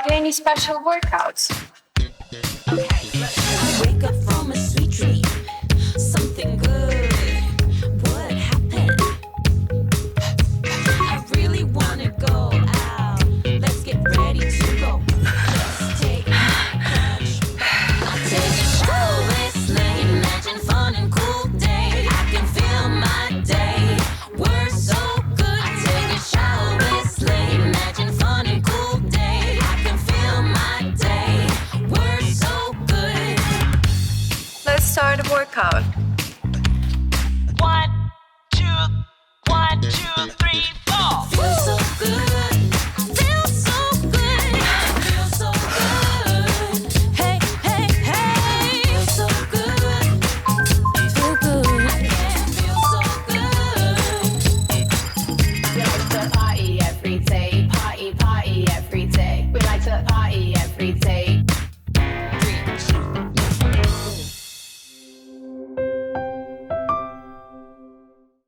Do any special workouts? I wake up from a sweet dream, something good. What happened? I really wanna go out. Let's get ready to go. Let's take my crutch back. I'll take a shower, whistling. Imagine fun and cool day. I can feel my day. We're so good. I take a shower, whistling. Imagine fun and cool day. I can feel my day. We're so good. Let's start a workout. One,